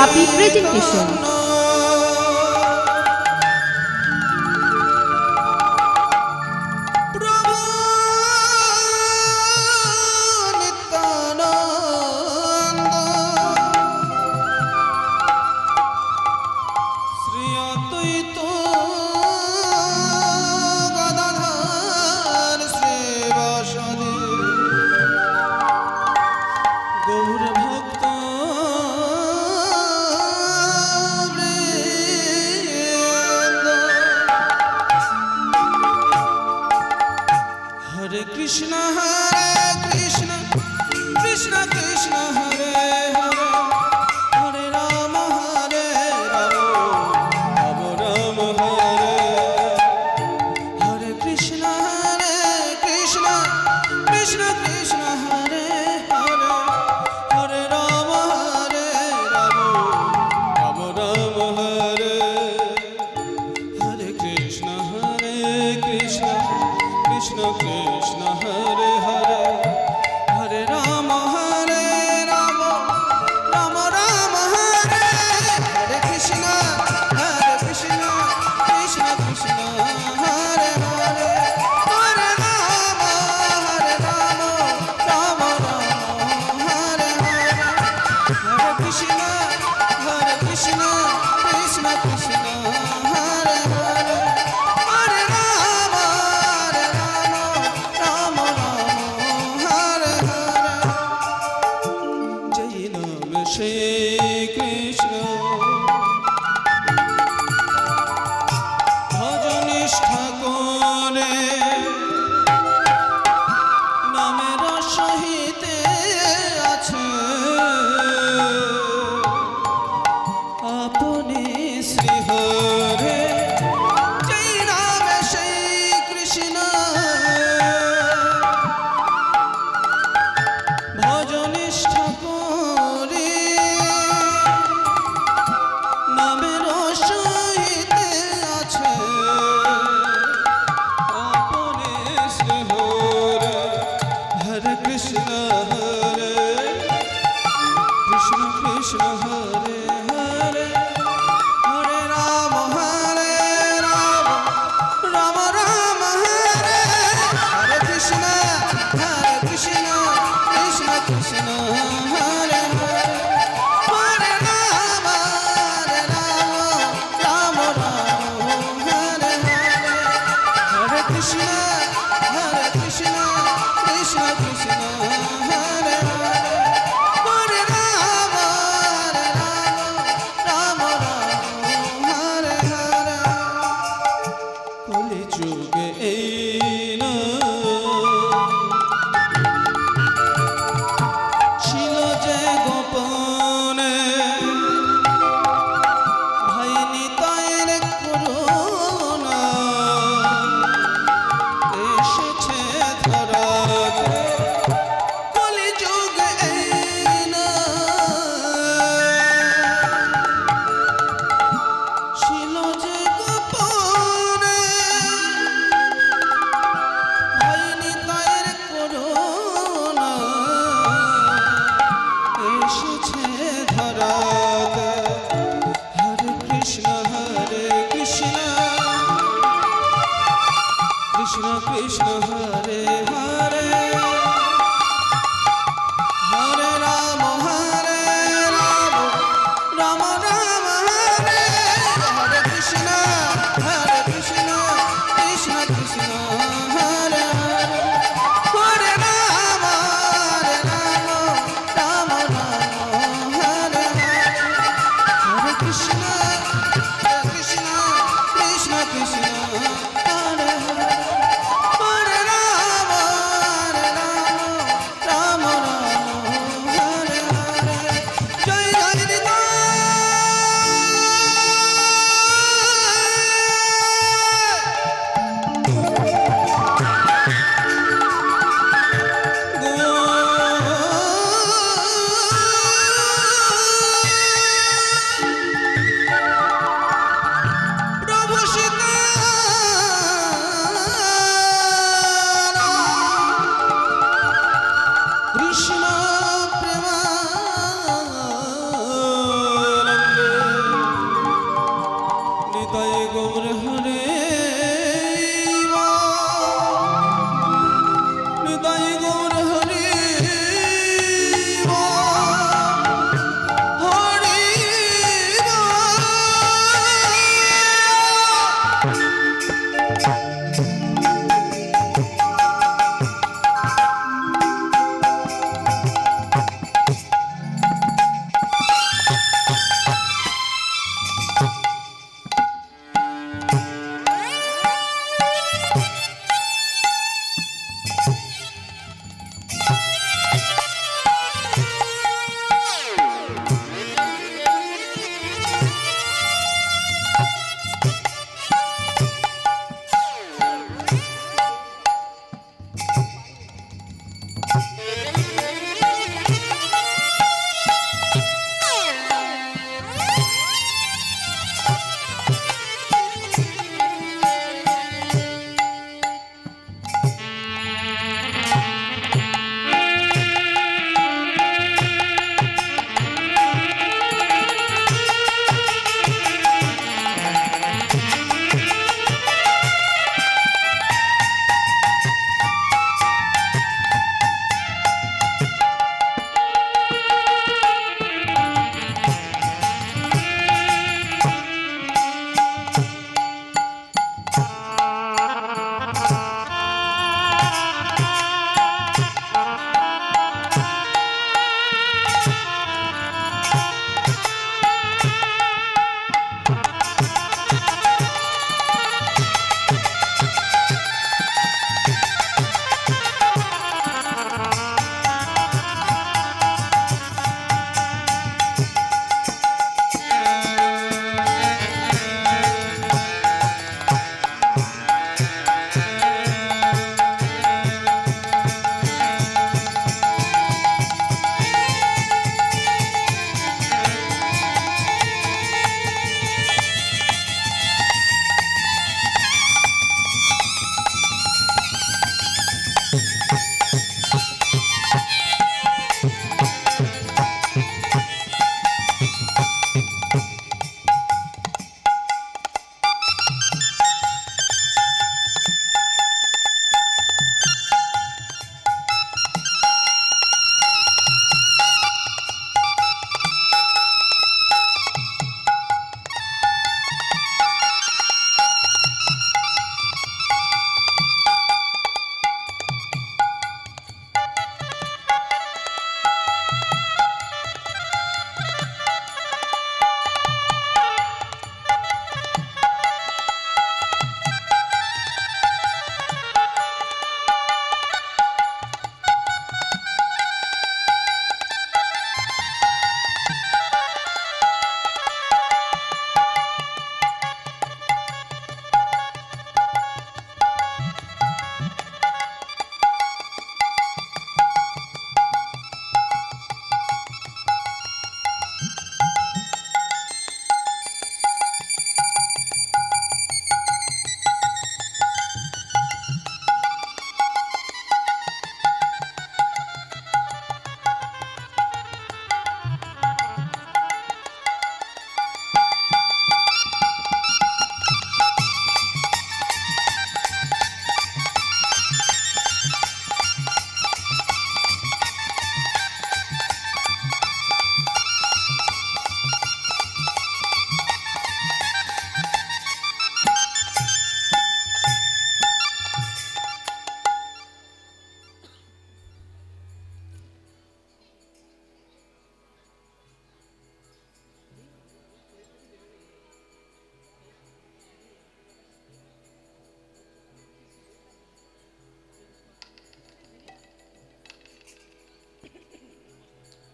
Happy presentation.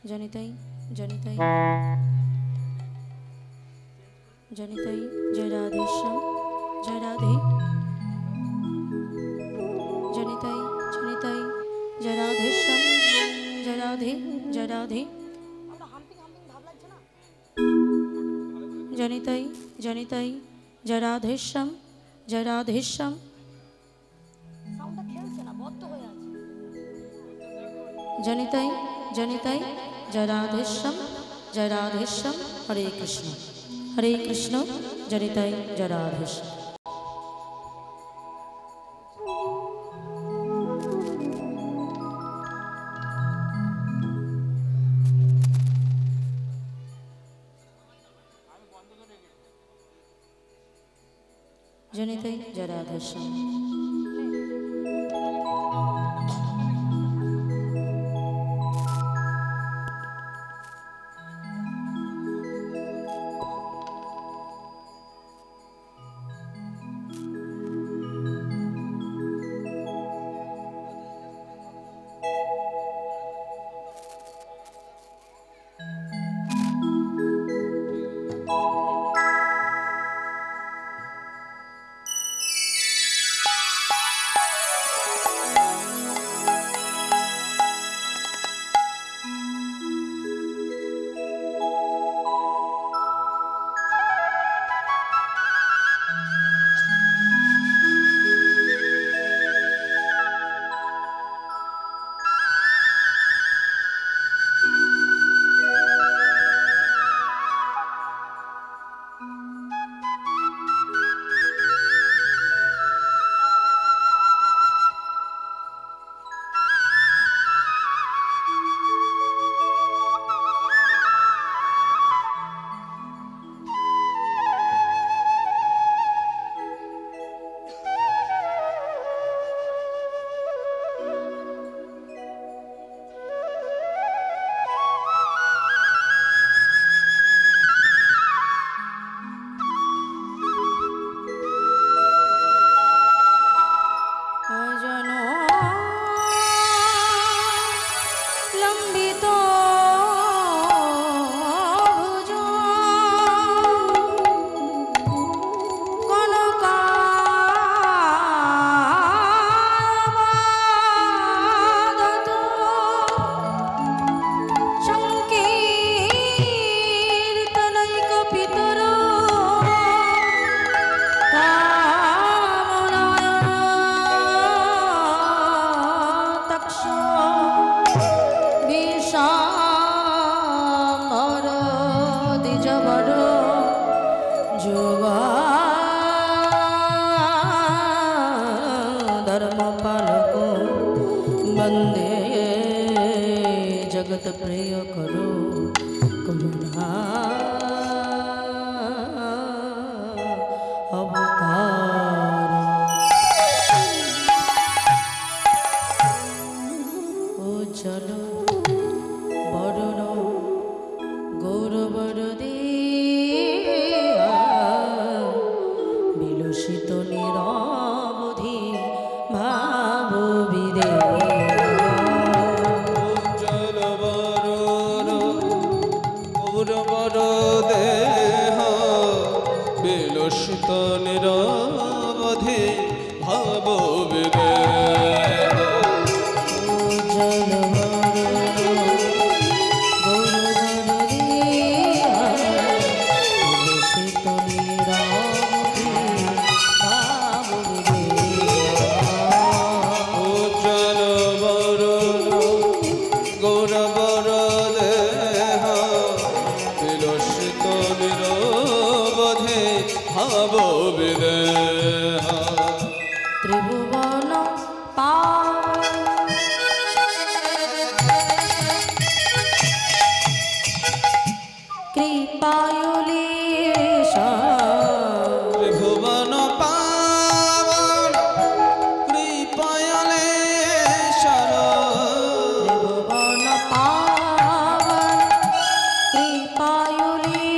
जनिताई जनिताई जनिताई जय राधेश्याम जय राधे जनिताई जनिताई जय राधेश्याम जय राधे जय राधे जनिताई जनिताई जय राधेश्याम जय राधेश्याम जनिताई जनिताई जय राधेश्याम जय राधेश्याम हरे कृष्ण जनिताई जय राधेश्याम जनिताई जय राधेश्याम जगत प्रिय करो करुणा अवतार ओ चलो बरण गौरवर दिया विलसित निरवधि भाव विदे निरवधि भाव विदे त्रिभुवन कृपायुलेश त्रिभुवन पावन कृपायुलेश त्रिभुवन पावन कृपायुलेश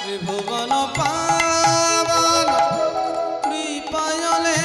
त्रिभुवन पावन कृपायुलेश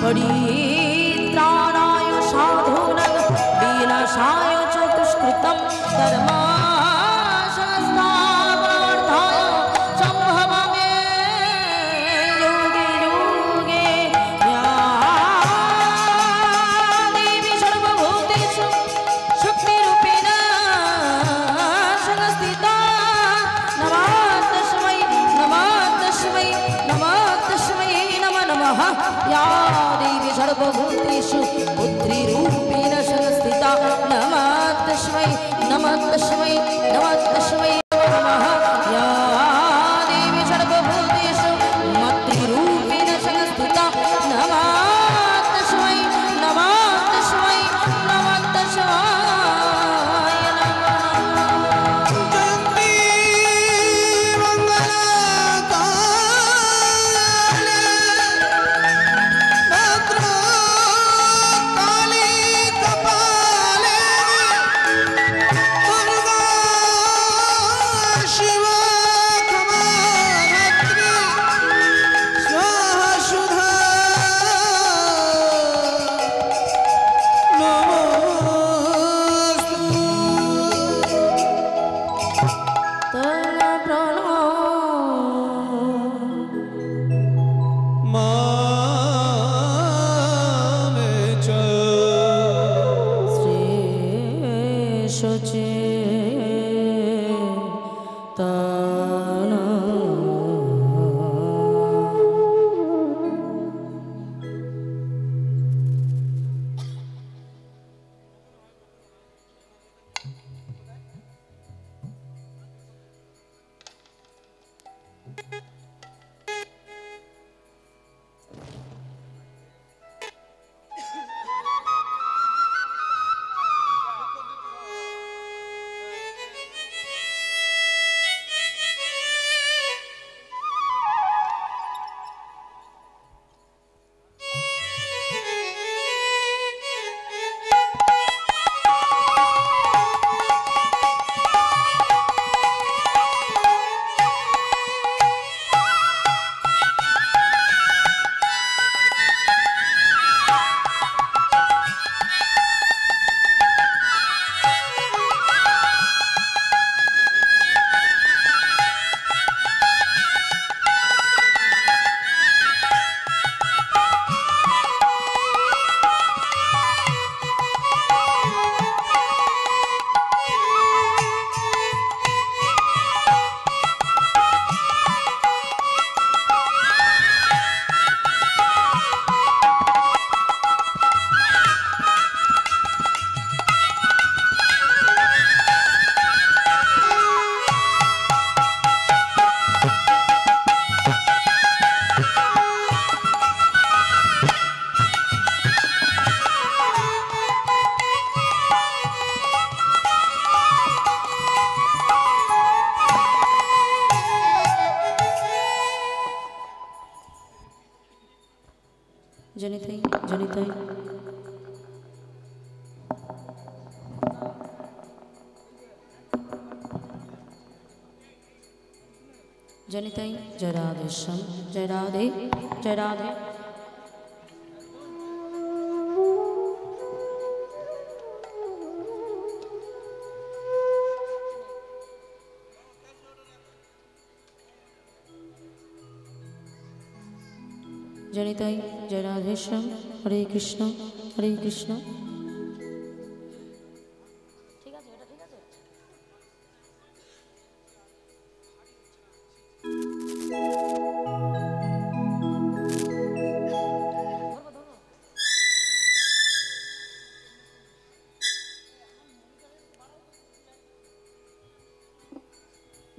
परित्राणाय साधूनां विनाशाय च दुष्कृतं धर्मसंस्थापनार्थाय सम्भवामि युगे युगे या देवी सर्वभूतेषु शक्तिरूपेण संस्थिता नमः तस्मै नमो नमः या देवी सर्वभूतेषु पुत्रीरूपेण संस्थिता नमः तस्मै नमः नमः या देवी सर्वभूतेषु मातृरूपेण संस्थिता नमः तस्मै जयन्ती मंगलकाले भद्रकाली कपाले दुर्गा शिवा खमाधात्री स्वाहा सुधा नमोस्तु मामे च जनितै जय राधे श्याम जय राधे जय राधे जनिताई जय राधे श्याम हरे कृष्ण हरे कृष्ण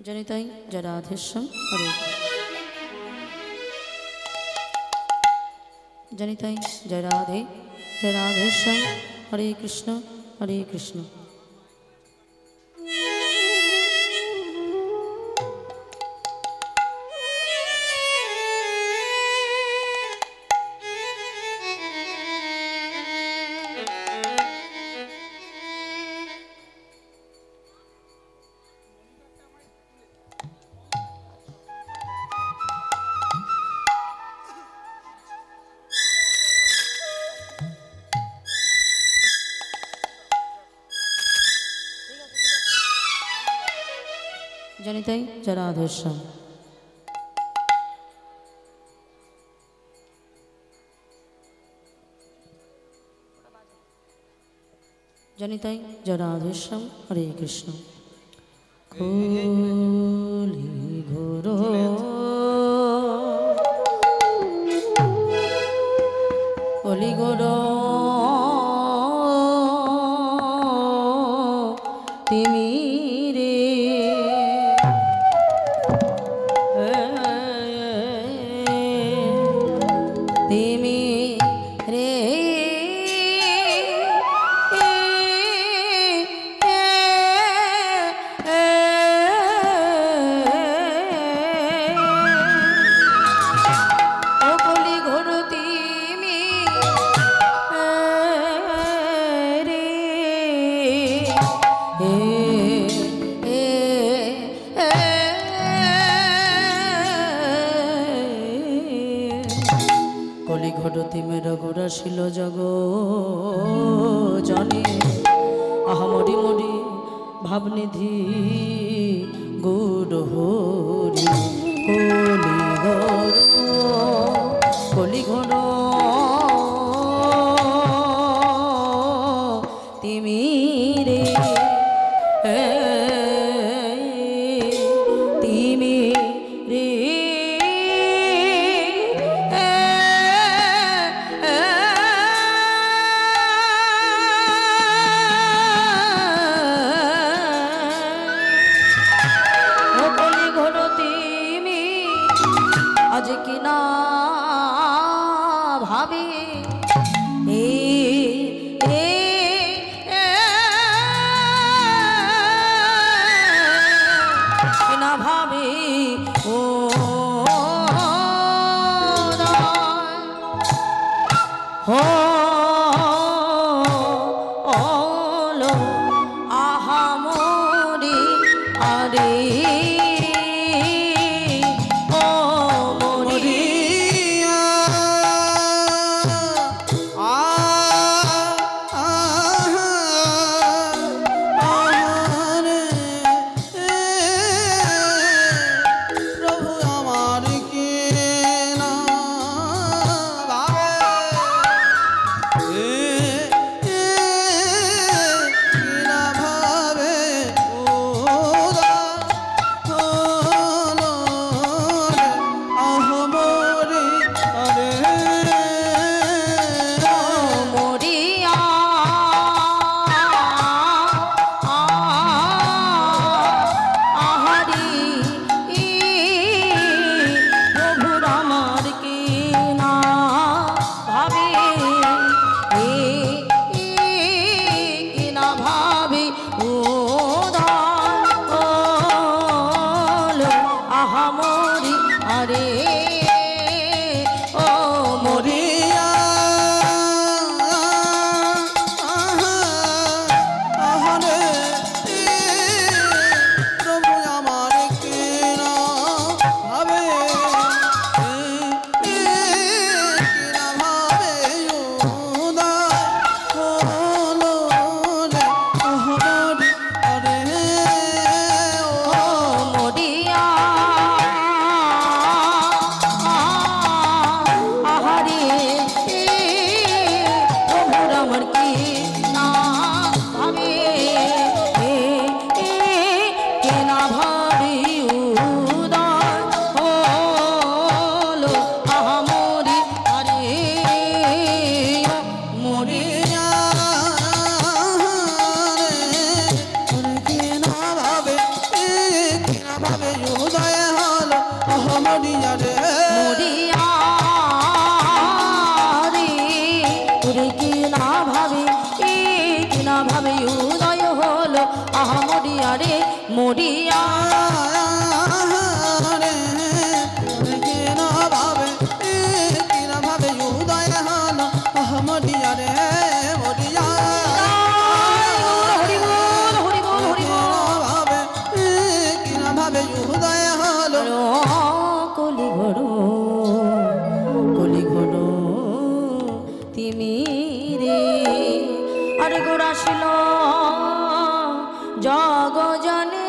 जनिताई जय राधे श्याम हरे जनिताई जय राधे श्याम हरे कृष्ण हरे कृष्ण জনিতাই জরাধেশ্বম জনিতাই জরাধেশ্বম হরে কৃষ্ণ কলি ঘোর কলি ঘোর তিমি রে তিমি রে কলিঘটতিমের গোড়াশিল জগ জানে আহামরি মরি ভাবনিধি গৌর হরি কলিঘর কলিঘর তিমি রে তিমি রে আজ কি না ভাবি না ভাবি ও হলো আহামরি আরে মরিয়া রে কিনা ভাবে উদয় হলো মরিয়া রে মরিয়া হরি বল হরি বল হরি বল ভাবে কিনা ভাবে উদয় হলো কলি ঘর তিমি রে আরে গোড়াশিল জগ জনে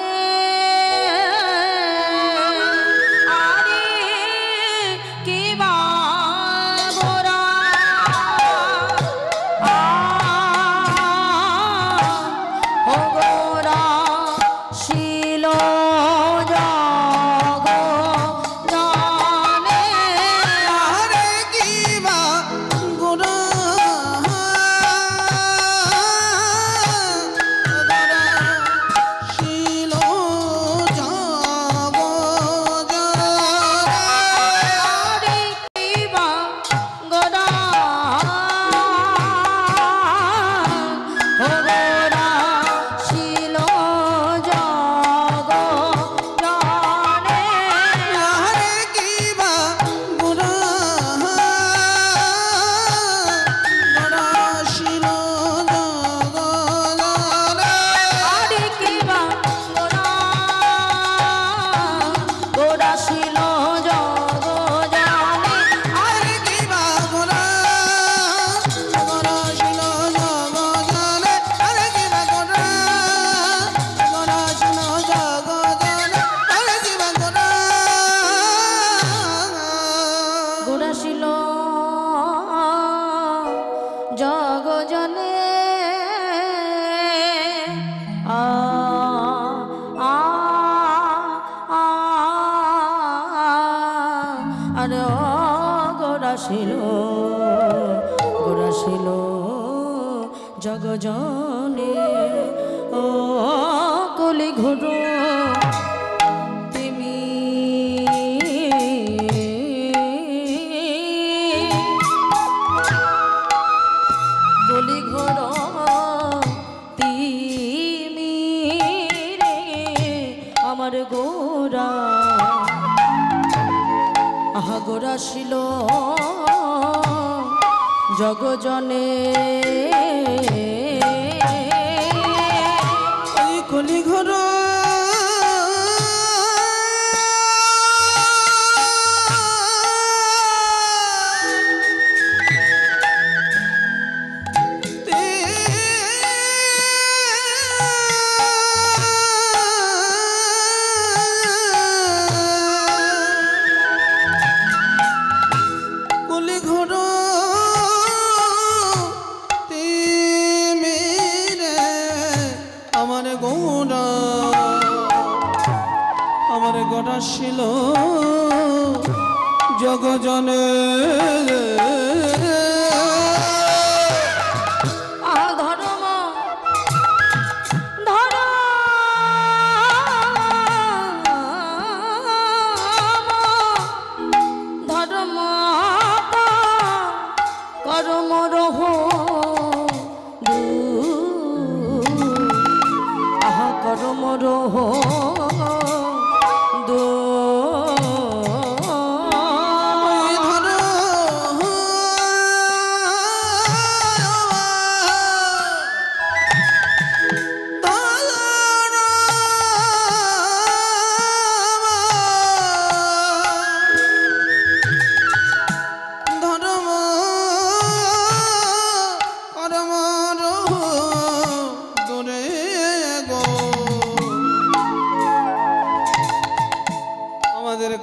গোরাশিল জগজনে ও কলি ঘোর তিমি কলি ঘোর তিমি রে আমার গোরা আহা গোরাশিল জগজনে ওই কলি ঘর আমার গড়া ছিল জগজনে ধর্ম ধর্ম ধর্ম করম রহ আহা করম রহ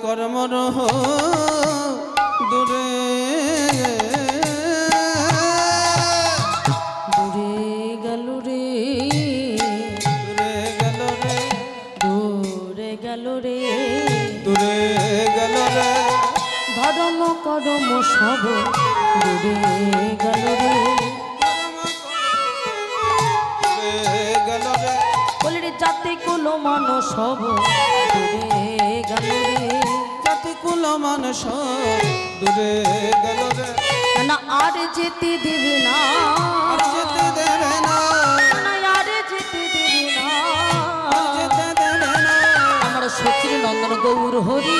কর্মর দূরে দূরে গেল রে দূরে গেল রে দূরে গেল রে দূরে গেল রে ধর্ম করম সব দূরে গেল রে গেল রে বলে রে জাতি কুল মান সব দূরে গেল রে জাতি কুল মান সব দূরে গেল রে না আর যেতে দেবে না আর যেতে দেবে না না আর যেতে দেবে না আর যেতে দেবে না আমার সচির নন্দন গৌর হরি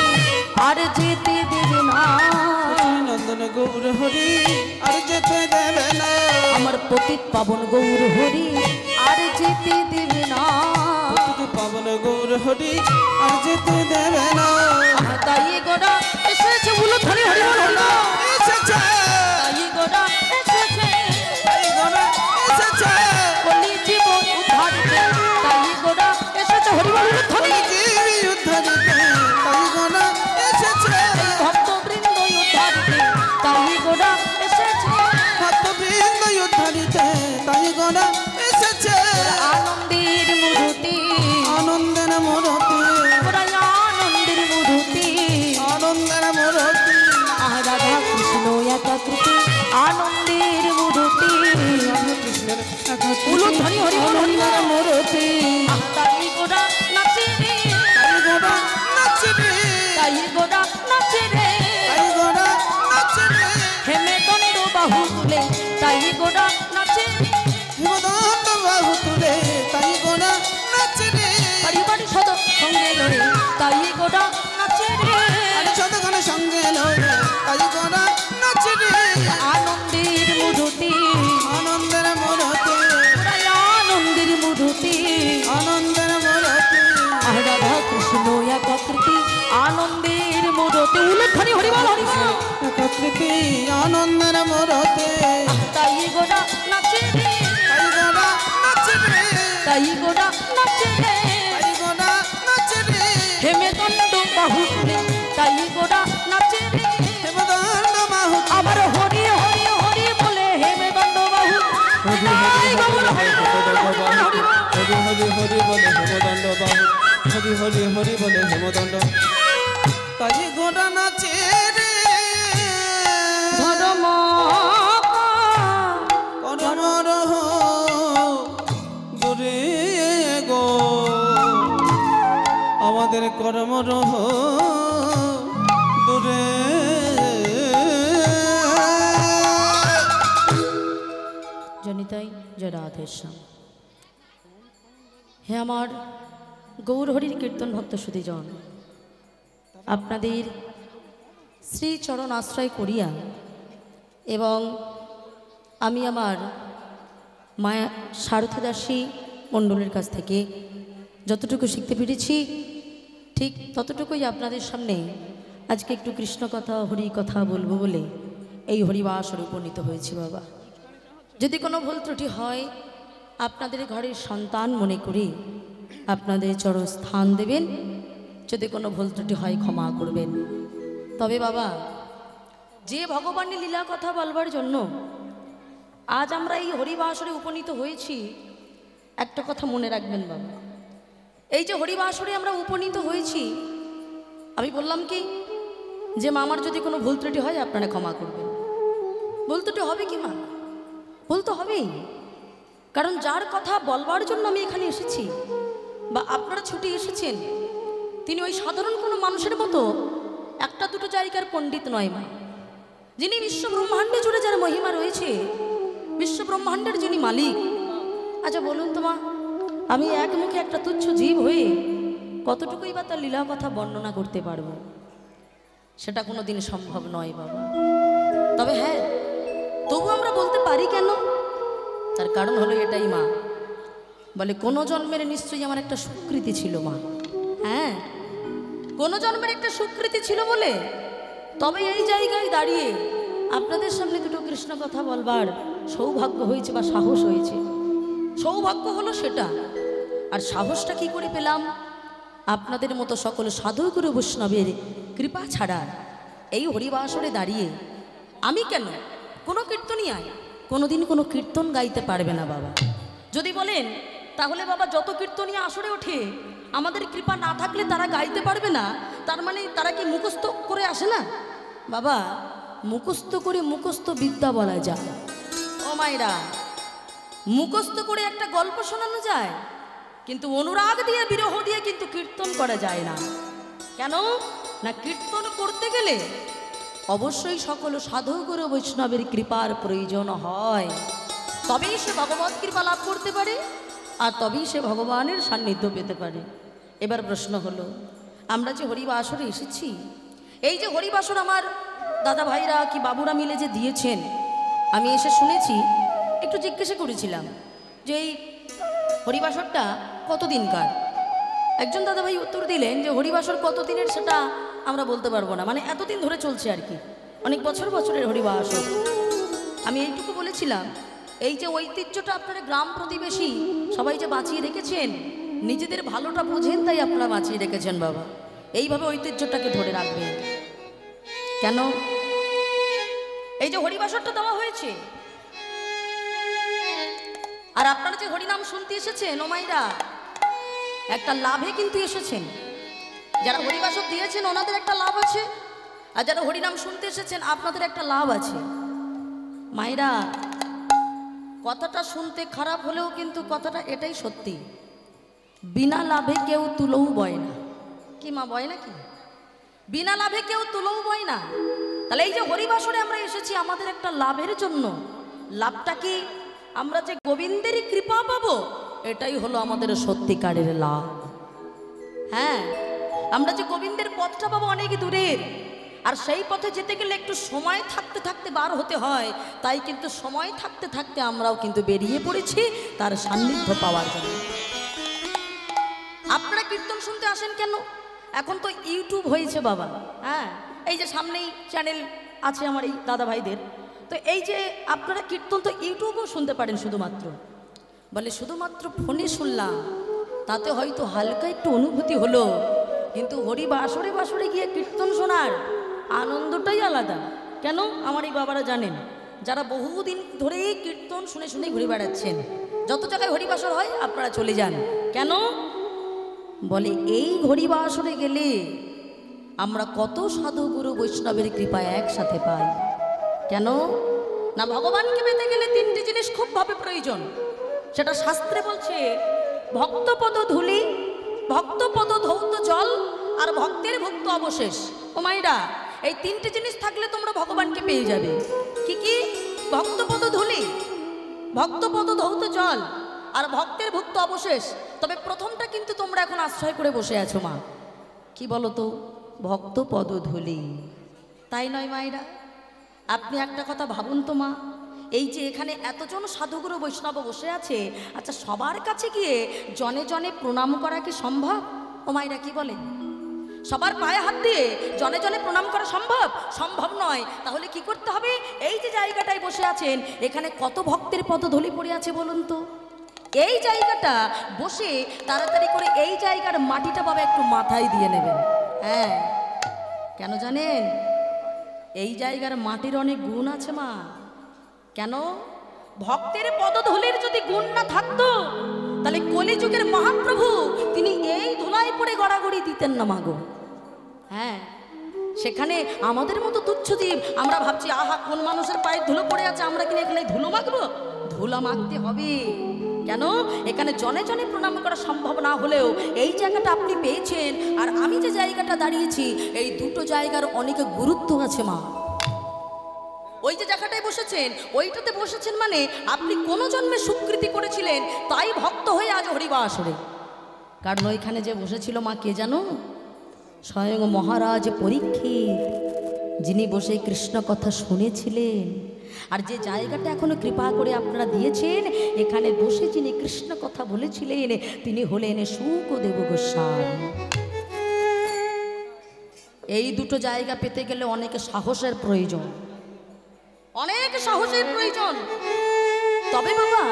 আর যেতে দেবে না নন্দন গৌর হরি আর যেতে দেবে না আমার পতিত পাবন গৌর হরি আর যেতে দেবে না পাবন গৌর হরি আর যেতে দেবে না তাই গোড়া এসেছে বলো ধরে হরি বল হরি এসেছে তাই গোড়া এসেছে তাই গোড়া এসেছে বলি জীবন উদ্ধারিতে তাই গোড়া এসেছে হরি বল ধরি জীবী উদ্ধারিতে তাই গোড়া এসেছে ভক্ত বৃন্দ উদ্ধারিতে তাই গোড়া এসেছে ভক্ত বৃন্দ উদ্ধারিতে তাই গোড়া এসেছে আনন্দের মূর্তি আনন্দের মূর্তি আনন্দের মূর্তি আনন্দের মূর্তি রাধা কৃষ্ণ একাকৃতি আনন্দের মূর্তি কৃষ্ণের উলুধ্বনি হরি বল হরি বল মূর্তি তাই গোড়া নাচে রে তাই গোড়া নাচে রে তাই গোড়া নাচে রে তাই গোড়া নাচে রে হেমে দণ্ড বাহু তুলে তাই গোড়া নাচে রে হিমদন্ত বাহু তুলে তাই গোড়া নাচে রে পারিবারিক সদ সঙ্গে লড়ে তাই গোড়া নাচে রে আর শতগণ সঙ্গে লড়ে তাই গোড়া নাচে রে আনন্দের মূর্তি আনন্দের মূর্তি আনন্দের মূর্তি আনন্দের মূর্তি রাধা কৃষ্ণ একাকৃতি আনন্দের মূর্তি উলুধ্বনি হরি বল হরি বল প্রকৃতি আনন্দের মূর্তি তাই গোড়া নাচে রে তাই গোড়া নাচে রে তাই গোড়া নাচে রে তাই গোড়া নাচে রে হেমে দণ্ড বাহু তুলে তাই গোড়া নাচে রে হিমদন্ত বাহু আবার হরি হরি হরি বলে হেমে দণ্ড বাহু তাই গৌর হরি বল হরি বল হরি হরি হরি বলে হেমদণ্ড বাহু হরি হরি হরি বলে হেমদণ্ড তাই গোড়া নাচে রে ধর্ম পাপীদের কর্মরহ দূরে। জনিতাই জয় রাধেশ্যাম। হে আমার গৌরহরির কীর্তন ভক্ত সুধীজন, আপনাদের শ্রীচরণ আশ্রয় করিয়া এবং আমি আমার মায়া সারথিদাসী মণ্ডলের কাছ থেকে যতটুকু শিখতে পেরেছি ঠিক ততটুকুই আপনাদের সামনে আজকে একটু কৃষ্ণ কথা হরি কথা বলবো বলে এই হরিবাসরে উপনীত হয়েছি। বাবা, যদি কোনো ভুল ত্রুটি হয় আপনাদের ঘরের সন্তান মনে করি আপনাদের চরণ স্থান দেবেন। যদি কোনো ভুল ত্রুটি হয় ক্ষমা করবেন। তবে বাবা, যে ভগবানের লীলা কথা বলবার জন্য আজ আমরা এই হরিবাসরে উপনীত হয়েছি, একটা কথা মনে রাখবেন বাবা, এই যে হরিবাসরে আমরা উপনীত হয়েছি, আমি বললাম কি যে মামার যদি কোনো ভুল ত্রুটি হয় আপনারা ক্ষমা করবেন। ভুল ত্রুটি হবে কি মা? ভুল তো হবেই, কারণ যার কথা বলবার জন্য আমি এখানে এসেছি বা আপনারা ছুটে এসেছেন তিনি ওই সাধারণ কোনো মানুষের মতো একটা দুটো জায়গার পণ্ডিত নয় মা। যিনি বিশ্ব ব্রহ্মাণ্ডে জুড়ে যার মহিমা রয়েছে, বিশ্ব ব্রহ্মাণ্ডের যিনি মালিক। আচ্ছা বলুন তো মা, আমি এক মুখে একটা তুচ্ছ জীব হয়ে কতটুকুই বা তার লীলা কথা বর্ণনা করতে পারবো? সেটা কোনো দিন সম্ভব নয় বাবা। তবে হ্যাঁ, তবু আমরা বলতে পারি কেন? তার কারণ হলো এটাই মা, বলে কোনো জন্মের নিশ্চয়ই আমার একটা সুকৃতি ছিল মা। হ্যাঁ, কোনো জন্মের একটা সুকৃতি ছিল বলে তবে এই জায়গায় দাঁড়িয়ে আপনাদের সামনে দুটো কৃষ্ণ কথা বলবার সৌভাগ্য হয়েছে বা সাহস হয়েছে। সৌভাগ্য হলো সেটা, আর সাহসটা কি করে পেলাম? আপনাদের মতো সকল সাধুগুরু বৈষ্ণবের কৃপা ছাড়া এই হরিবাসরে দাঁড়িয়ে আমি কেন, কোনো কীর্তনিয়ায় কোনোদিন কোনো কীর্তন গাইতে পারবে না বাবা। যদি বলেন তাহলে বাবা যত কীর্তনিয়া আসরে ওঠে আমাদের কৃপা না থাকলে তারা গাইতে পারবে না, তার মানে তারা কি মুখস্থ করে আসে না? বাবা, মুখস্থ করে মুখস্থ বিদ্যা বলা যায়। ও মায়েরা, মুখস্থ করে একটা গল্প শোনানো যায়, কিন্তু অনুরাগ দিয়ে বিরহ দিয়ে কিন্তু কীর্তন করা যায় না। কেন না, কীর্তন করতে গেলে অবশ্যই সকল সাধুগুরু বৈষ্ণবের কৃপার প্রয়োজন হয়, তবেই সে ভগবত কৃপা লাভ করতে পারে আর তবেই সে ভগবানের সান্নিধ্য পেতে পারে। এবার প্রশ্ন হলো, আমরা যে হরিবাসরে এসেছি, এই যে হরিবাসর আমার দাদা ভাইরা কি বাবুরা মিলে যে দিয়েছেন, আমি এসে শুনেছি, একটু জিজ্ঞাসা করেছিলাম যে এই হরিবাসরটা কতদিনকার। একজন দাদা ভাই উত্তর দিলেন যে হরিবাসর কতদিনের সেটা আমরা বলতে পারবো না, মানে এতদিন ধরে চলছে আর কি, অনেক বছর বছরের হরিবাসর। আমি এইটুকু বলেছিলাম, এই যে ঐতিহ্যটা আপনারা গ্রাম প্রতিবেশী সবাই যে বাঁচিয়ে রেখেছেন, নিজেদের ভালোটা বোঝেন তাই আপনারা বাঁচিয়ে রেখেছেন বাবা। এইভাবে ঐতিহ্যটাকে ধরে রাখবেন। কেন এই যে হরিবাসরটা দেওয়া হয়েছে, আর আপনারা যে হরিনাম শুনতে এসেছেন ও মাইরা, একটা লাভে কিন্তু এসেছেন। যারা হরিবাসর দিয়েছেন ওনাদের একটা লাভ আছে, আর যারা হরিনাম শুনতে এসেছেন আপনাদের একটা লাভ আছে। মায়েরা, কথাটা শুনতে খারাপ হলেও কিন্তু কথাটা এটাই সত্যি, বিনা লাভে কেউ তুলোও বয় না। কি মা, বয় না কি? বিনা লাভে কেউ তুলোও বয় না। তাহলে এই যে হরিবাসরে আমরা এসেছি আমাদের একটা লাভের জন্য। লাভটা কি? আমরা যে গোবিন্দেরই কৃপা পাবো, এটাই হলো আমাদের সত্যিকারের লাভ। হ্যাঁ, আমরা যে গোবিন্দের পথটা পাবো অনেক দূরের, আর সেই পথে যেতে গেলে একটু সময় থাকতে থাকতে বার হতে হয়। তাই কিন্তু সময় থাকতে থাকতে আমরাও কিন্তু বেরিয়ে পড়েছি তার সান্নিধ্য পাওয়ার জন্য। আপনারা কীর্তন শুনতে আসেন কেন? এখন তো ইউটিউব হয়েছে বাবা। হ্যাঁ, এই যে সামনেই চ্যানেল আছে আমার এই দাদা ভাইদের, তো এই যে আপনারা কীর্তন তো ইউটিউবেও শুনতে পারেন শুধুমাত্র। বলে শুধুমাত্র ফোনে শুনলাম তাতে হয়তো হালকা একটু অনুভূতি হলো, কিন্তু হরিবাসরে বাসরে গিয়ে কীর্তন শোনার আনন্দটাই আলাদা। কেন? আমার এই বাবারা জানেন, যারা বহুদিন ধরেই কীর্তন শুনে শুনে ঘুরে বেড়াচ্ছেন, যত জায়গায় হরিবাসর হয় আপনারা চলে যান। কেন? বলে এই হরিবাসরে গেলে আমরা কত সাধুগুরু বৈষ্ণবের কৃপায় একসাথে পাই। কেন না, ভগবানকে পেতে গেলে তিনটি জিনিস খুব ভাবে প্রয়োজন। সেটা শাস্ত্রে বলছে, ভক্তপদ ধূলি, ভক্তপদ ধৌত জল আর ভক্তের ভুক্ত অবশেষ। ও মাইরা, এই তিনটে জিনিস থাকলে তোমরা ভগবানকে পেয়ে যাবে। কি কি? ভক্তপদ ধুলি, ভক্তপদ ধৌত জল আর ভক্তের ভুক্ত অবশেষ। তবে প্রথমটা কিন্তু তোমরা এখন আশ্রয় করে বসে আছো মা। কি বলো তো? ভক্তপদ ধুলি, তাই নয় মায়েরা? আপনি একটা কথা ভাবুন তো মা, এই যে এখানে এতজন সাধুগুরু বৈষ্ণব বসে আছে, আচ্ছা সবার কাছে গিয়ে জনে জনে প্রণাম করা কি সম্ভব? ও মায়েরা কি বলে? সবার পায়ে হাত দিয়ে জনে জনে প্রণাম করা সম্ভব? সম্ভব নয়। তাহলে কি করতে হবে? এই যে জায়গাটায় বসে আছেন, এখানে কত ভক্তের পদধূলি পড়ে আছে বলুন তো। এই জায়গাটা বসে তাড়াতাড়ি করে এই জায়গার মাটিটা বাবা একটু মাথায় দিয়ে নেবেন। হ্যাঁ, কেন জানেন? এই জায়গার মাটির অনেক গুণ আছে মা। কেন? ভক্তের পদধূলির যদি গুণ না থাকতো তাহলে কলিযুগের মহাপ্রভু তিনি এই ধুলায় পড়ে গড়াগড়ি দিতেন না মাগো। হ্যাঁ, সেখানে আমাদের মতো তুচ্ছ জীব আমরা ভাবছি আহা কোন মানুষের পায়ে ধুলো পড়ে আছে, আমরা কিনা এখানে ধুলো মাখবো? ধুলো মাখতে হবে। কেন? এখানে জনে জনে প্রণাম করা সম্ভব না হলেও এই জায়গাটা আপনি পেয়েছেন, আর আমি যে জায়গাটা দাঁড়িয়েছি, এই দুটো জায়গার অনেক গুরুত্ব আছে মা। ওই যে জায়গাটায় বসেছেন, ওইটাতে বসেছেন মানে আপনি কোনো জন্মে স্বীকৃতি করেছিলেন, তাই ভক্ত হয়ে আজ হরিবাসরে। কারণ ওইখানে যে বসেছিল মা কে জানো? স্বয়ং মহারাজ পরীক্ষিত, যিনি বসে কৃষ্ণ কথা শুনেছিলেন। আর যে জায়গাটা এখনো কৃপা করে আপনারা দিয়েছেন, এখানে বসে যিনি কৃষ্ণ কথা বলেছিলেন তিনি হলেন শুকদেব গোস্বামী। এই দুটো জায়গা পেতে গেলে অনেক সাহসের প্রয়োজন, অনেক সাহসের প্রয়োজন। তবে বাবা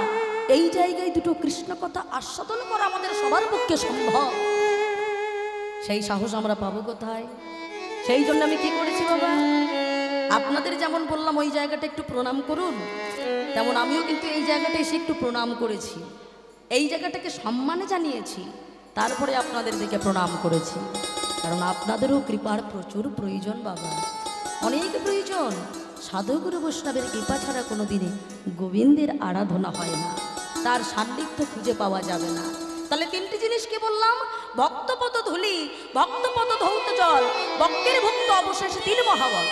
এই জায়গায় দুটো কৃষ্ণ কথা আস্বাদন করা আমাদের সবার পক্ষে সম্ভব। সেই সাহস আমরা পাবো কোথায়? সেই জন্য আমি কি করেছি বাবা, আপনাদের যেমন বললাম ওই জায়গাটা একটু প্রণাম করুন, তেমন আমিও কিন্তু এই জায়গাটা এসে একটু প্রণাম করেছি। এই জায়গাটাকে সম্মানে জানিয়েছি, তারপরে আপনাদের দিকে প্রণাম করেছি। কারণ আপনাদেরও কৃপার প্রচুর প্রয়োজন বাবা, অনেক প্রয়োজন। সাধুগুরু বৈষ্ণবের কৃপা ছাড়া কোনো দিনে গোবিন্দের আরাধনা হয় না, তার সান্নিধ্য খুঁজে পাওয়া যাবে না। তাহলে তিনটি জিনিস কি বললাম? ভক্তপদ ধুলি, ভক্তপদ ধৌত জল, ভক্তের ভক্ত অবশেষ তিন মহাবল।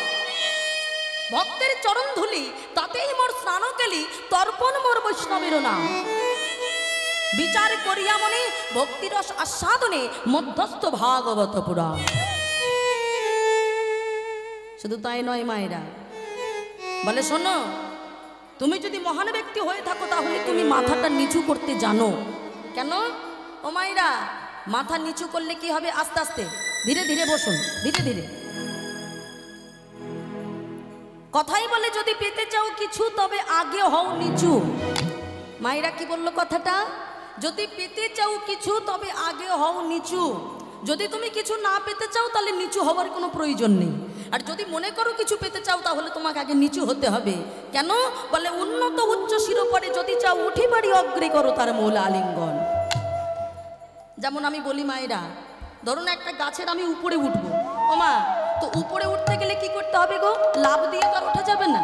ভক্তের চরণ ধুলি, তাতেই মোর স্নান কেলি, তর্পণ মোর বৈষ্ণবের নাম। বিচার করিয়া মনে ভক্তিরস আস্বাদনে, মধ্যস্থ ভাগবত পুরাণ। শুধু তাই নয় মায়েরা, বলে শোনো, তুমি যদি মহান ব্যক্তি হয়ে থাকো তাহলে তুমি মাথাটা নিচু করতে জানো। কেন? ও মায়েরা, মাথা নিচু করলে কি হবে? আস্তে আস্তে ধীরে ধীরে বসুন, ধীরে ধীরে। কথাই বলে যদি পেতে চাও কিছু তবে আগে হও নিচু। মায়েরা কি বললো কথাটা? যদি পেতে চাও কিছু তবে আগে হও নিচু। যদি তুমি কিছু না পেতে চাও তাহলে নিচু হওয়ার কোনো প্রয়োজন নেই। আর যদি মনে করো কিছু পেতে চাও তাহলে তোমাকে আগে নিচু হতে হবে। কেন? বলে উন্নত উচ্চ শিরোপরে যদি চাও উঠি বাড়ি অগ্রে করো তার মূল আলিঙ্গন। যেমন আমি বলি মায়েরা, ধরুন একটা গাছের আমি উপরে উঠবো, ও মা, তো উপরে উঠতে গেলে কি করতে হবে গো? লাভ দিয়ে তো আর ওঠা যাবে না,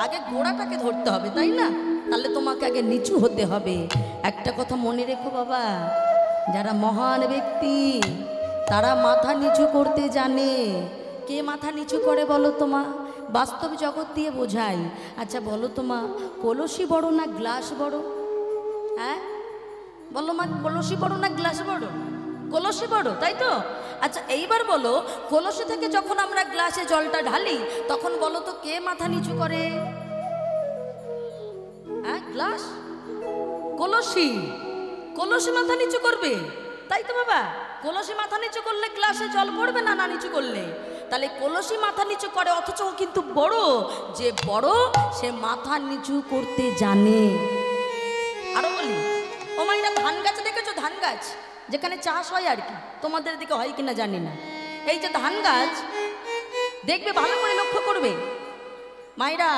আগে গোড়াটাকে ধরতে হবে, তাই না? তাহলে তোমাকে আগে নিচু হতে হবে। একটা কথা মনে রেখো বাবা, যারা মহান ব্যক্তি তারা মাথা নিচু করতে জানে। কে মাথা নিচু করে বলো তো মা? বাস্তব জগৎ দিয়ে বোঝাই। আচ্ছা বলো তো মা, কলসি বড় না গ্লাস বড়? হ্যাঁ বলো মা, কলসি বড় না গ্লাস বড়? কলসি বড়, তাই তো? আচ্ছা এইবার বলো, কলসি থেকে যখন আমরা গ্লাসে জলটা ঢালি তখন বলো তো কে মাথা নিচু করে? হ্যাঁ, গ্লাস? কলসি? কলসি মাথা নিচু করবে, তাই তো বাবা? কলসি মাথা নিচু করলে গ্লাসে জল পড়বে না, না নিচু করলে? তাহলে কলসি মাথা নিচু করে, অথচ ও কিন্তু বড়। যে বড় সে মাথা নিচু করতে জানে। আরো বলি, ও মাইরা, ধান গাছ দেখেছো? ধান গাছ যেখানে চাষ হয় আর কি, তোমাদের দিকে হয় কিনা জানি না। এই যে ধান গাছ দেখবে, ভালো করে লক্ষ্য করবে মাইরা,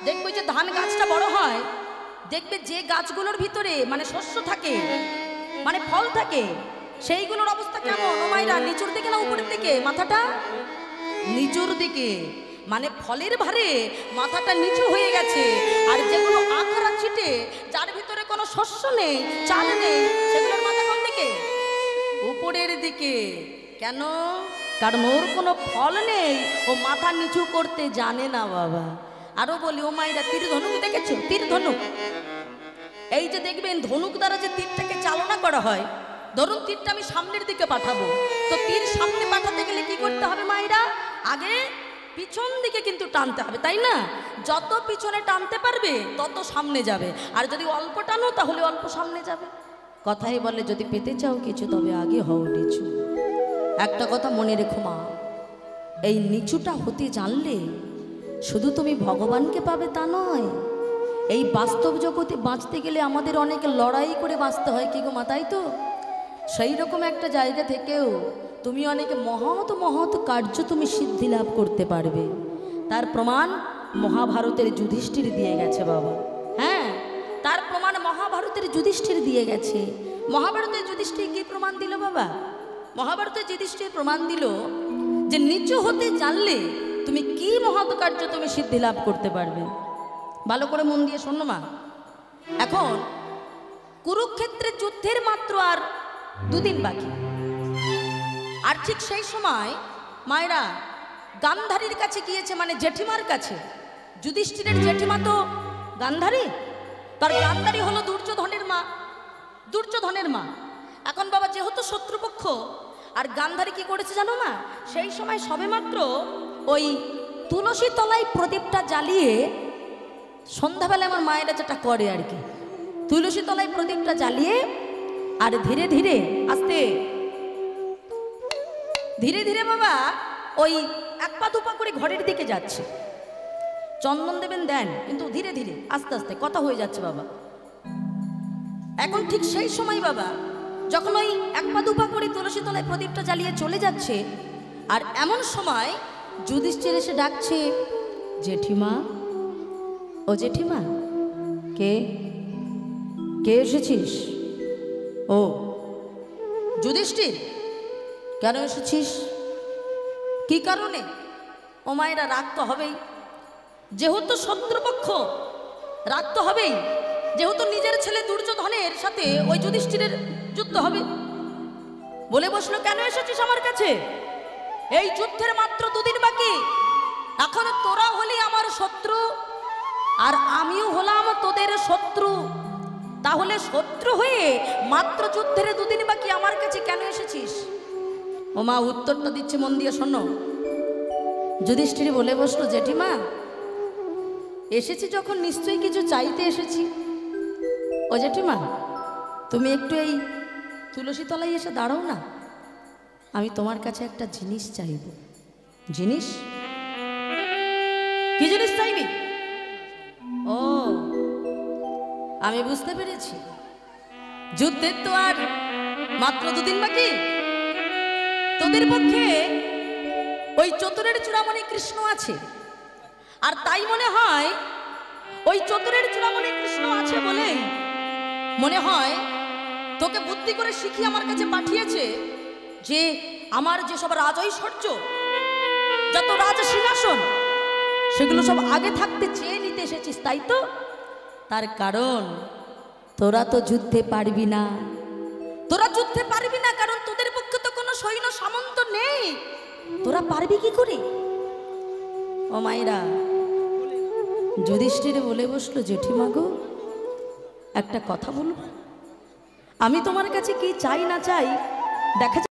দেখবে যে ধান গাছটা বড় হয়, দেখবে যে গাছগুলোর ভিতরে মানে শস্য থাকে, মানে ফল থাকে, সেইগুলোর অবস্থা কেমন? ও মাইরা, নিচুর দিকে না উপরের দিকে? মাথাটা নিচুর দিকে, মানে ফলের ভারে মাথাটা নিচু হয়ে গেছে। আর যেগুলো আখড়া ছিটে, যার ভিতরে কোনো শস্য নেই, চাল নেই, সেগুলোর মাথা কোন দিকে? উপরের দিকে। কেন? কারণ ওর কোনো ফল নেই, ও মাথা নিচু করতে জানে না বাবা। আরো বলি, ও মায়েরা তীর ধনুক দেখেছো? তীর ধনুক, এই যে দেখবেন ধনুক দ্বারা যে তীরটাকে চালনা করা হয়, ধরুন তীরটা আমি সামনের দিকে পাঠাবো, তো তীর সামনে পাঠাতে গেলে কি করতে হবে মায়েরা? আগে পিছন দিকে কিন্তু টানতে হবে, তাই না? যত পিছনে টানতে পারবে তত সামনে যাবে, আর যদি অল্প টানো তাহলে অল্প সামনে যাবে। কথাই বলে, যদি পেতে চাও কিছু তবে আগে হও নিচু। একটা কথা মনে রেখো মা, এই নিচুটা হতে জানলে শুধু তুমি ভগবানকে পাবে তা নয়, এই বাস্তব জগতে বাঁচতে গেলে আমাদের অনেক লড়াই করে বাঁচতে হয়, কি গো মা, তাই তো? সেই রকম একটা জায়গা থেকেও তুমি অনেক মহৎ মহৎ কার্য তুমি সিদ্ধি লাভ করতে পারবে। তার প্রমাণ মহাভারতের যুধিষ্ঠির দিয়ে গেছে বাবা। হ্যাঁ, তার প্রমাণ মহাভারতের যুধিষ্ঠির দিয়ে গেছে। মহাভারতের যুধিষ্ঠির কি প্রমাণ দিল বাবা? মহাভারতের যুধিষ্ঠির প্রমাণ দিল যে নিচু হতে জানলে তুমি কি মহৎ কার্য তুমি সিদ্ধি লাভ করতে পারবে। ভালো করে মন দিয়ে শোনো মা। এখন কুরুক্ষেত্রের যুদ্ধের মাত্র আর 2 দিন বাকি, আর ঠিক সেই সময় মায়েরা গান্ধারীর কাছে গিয়েছে, মানে জেঠিমার কাছে। যুধিষ্ঠিরের জেঠিমা তো গান্ধারী, তার গান্ধারী হলো দুর্যোধনের মা, দুর্যোধনের মা। এখন বাবা যেহেতু শত্রুপক্ষ, আর গান্ধারী কি করেছে জানো না? সেই সময় সবেমাত্র ওই তুলসী তলায় প্রদীপটা জ্বালিয়ে, সন্ধ্যাবেলায় আমার মায়েরা যেটা করে আর কি, তুলসী তলায় প্রদীপটা জ্বালিয়ে আর ধীরে ধীরে আস্তে ধীরে ধীরে বাবা ওই 1 পা 2 পা করে ঘরের দিকে যাচ্ছে। চন্দন দেবেন দেন, কিন্তু ধীরে ধীরে আস্তে আস্তে কথা হয়ে যাচ্ছে বাবা। এখন ঠিক সেই সময় বাবা যখন ওই 1 পা 2 পা করে তুলসী তলায় প্রদীপটা জ্বালিয়ে চলে যাচ্ছে, আর এমন সময় যুধিষ্ঠির এসে ডাকছে, জেঠিমা, ও জেঠিমা, কে কে এসেছিস? ও যুধিষ্ঠির, কেন এসেছিস? কি কারণে? ও মায়েরা, রাগ তো হবেই, যেহেতু শত্রুপক্ষ, রাগ তো হবেই, যেহেতু নিজের ছেলে দুর্যোধনের সাথে ওই যুধিষ্ঠিরের যুদ্ধ হবে। বলে বসলো, কেন এসেছিস আমার কাছে? এই যুদ্ধের মাত্র 2 দিন বাকি, এখন তোরা হলি আমার শত্রু আর আমিও হলাম তোদের শত্রু, তাহলে শত্রু হয়ে মাত্র যুদ্ধের 2 দিন বাকি আমার কাছে কেন এসেছিস? ও মা উত্তরটা দিচ্ছে, মন দিয়ে শোনো। যুধিষ্ঠির বলে বসলো, জেঠিমা, এসেছি যখন নিশ্চয়ই কিছু চাইতে এসেছি। ও জেঠিমা, তুমি একটু এই তুলসী তলায় এসে দাঁড়াও না, আমি তোমার কাছে একটা জিনিস চাইব। জিনিস? কি জিনিস চাইবি? ও, আমি বুঝতে পেরেছি, যুদ্ধের তো আর মাত্র 2 দিন বাকি, তোদের পক্ষে ওই চতুরের চূড়ামণি কৃষ্ণ আছে, আর তাই মনে হয় ওই চতুরের চূড়ামণি কৃষ্ণ আছে বলেই মনে হয় তোকে বুদ্ধি করে শিখিয়ে আমার কাছে পাঠিয়েছে যে আমার যেসব রাজৈশ্বর্য, যত রাজ সিংহাসন, সেগুলো সব আগে থাকতে চেয়ে নিতে এসেছিস, তাই তো? তার কারণ তোরা তো যুদ্ধে পারবি না, তোরা যুদ্ধে পারবি না, কারণ তোদের পক্ষে তো কোনো সৈন্য সামন্ত নেই, তোরা পারবি কি করে? ও মায়েরা, যুধিষ্ঠির বলে বসলো, জেঠিমা গো, একটা কথা বলবো? আমি তোমার কাছে কি চাই না চাই দেখা